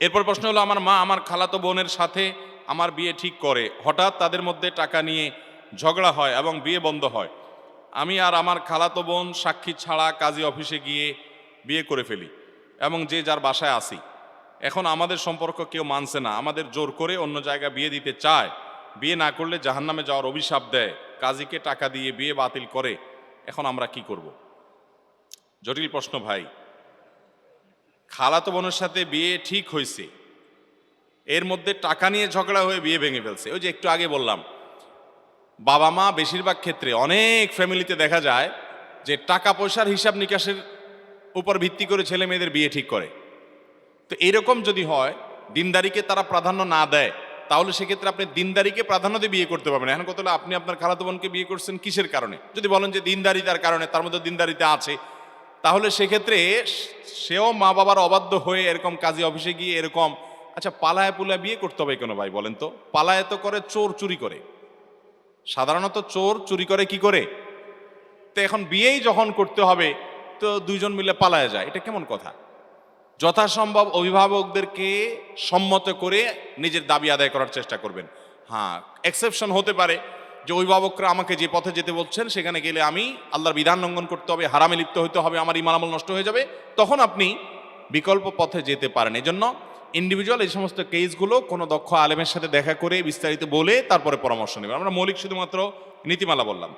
এরপর প্রশ্ন হলো, আমার মা আমার খালাতো বোনের সাথে আমার বিয়ে ঠিক করে, হঠাৎ তাদের মধ্যে টাকা নিয়ে ঝগড়া হয় এবং বিয়ে বন্ধ হয়। আমি আর আমার খালাতো বোন সাক্ষী ছাড়া কাজী অফিসে গিয়ে বিয়ে করে ফেলি এবং যে যার বাসায় আসি। এখন আমাদের সম্পর্ক কেউ মানছে না, আমাদের জোর করে অন্য জায়গায় বিয়ে দিতে চায়, বিয়ে না করলে জাহান্নামে যাওয়ার অভিশাপ দেয়, কাজীকে টাকা দিয়ে বিয়ে বাতিল করে। এখন আমরা কি করব? জটিল প্রশ্ন ভাই। খালাতো বোনের সাথে বিয়ে ঠিক হয়েছে, এর মধ্যে টাকা নিয়ে ঝগড়া হয়ে বিয়ে ভেঙে ফেলছে। ওই যে একটু আগে বললাম, বাবা মা বেশিরভাগ ক্ষেত্রে অনেক ফ্যামিলিতে দেখা যায় যে টাকা পয়সার হিসাব নিকাশের উপর ভিত্তি করে ছেলে মেয়েদের বিয়ে ঠিক করে। তো এরকম যদি হয়, দিনদারিকে তারা প্রাধান্য না দেয়, তাহলে সেক্ষেত্রে আপনি দিনদারিকে প্রাধান্য দিয়ে বিয়ে করতে পারবেন। এখন কথা হলো, আপনি আপনার খালাতো বোনকে বিয়ে করছেন কিসের কারণে? যদি বলেন যে দিনদারিতার কারণে, তার মধ্যে দিনদারিতা আছে, তাহলে সেক্ষেত্রে সেও মা বাবার অবাধ্য হয়ে এরকম কাজী অফিসে গিয়ে এরকম, আচ্ছা পালায় পুলায় বিয়ে করতে হবে কেন ভাই বলেন তো? পালায় তো করে চোর চুরি করে, সাধারণত চোর চুরি করে কি করে? তো এখন বিয়েই যখন করতে হবে, তো দুইজন মিলে পালায় যায়, এটা কেমন কথা? যথাসম্ভব অভিভাবকদেরকে সম্মত করে নিজের দাবি আদায় করার চেষ্টা করবেন। হ্যাঁ, এক্সেপশন হতে পারে যে অভিভাবকরা আমাকে যে পথে যেতে বলছেন সেখানে গেলে আমি আল্লাহর বিধান লঙ্ঘন করতে হবে, হারামে লিপ্ত হতে হবে, আমার ইমান আমল নষ্ট হয়ে যাবে, তখন আপনি বিকল্প পথে যেতে পারেন। এজন্য ইন্ডিভিজুয়াল এই সমস্ত কেসগুলো কোনো দক্ষ আলেমের সাথে দেখা করে বিস্তারিত বলে তারপরে পরামর্শ নেবেন। আমরা মৌলিক শুধুমাত্র নীতিমালা বললাম।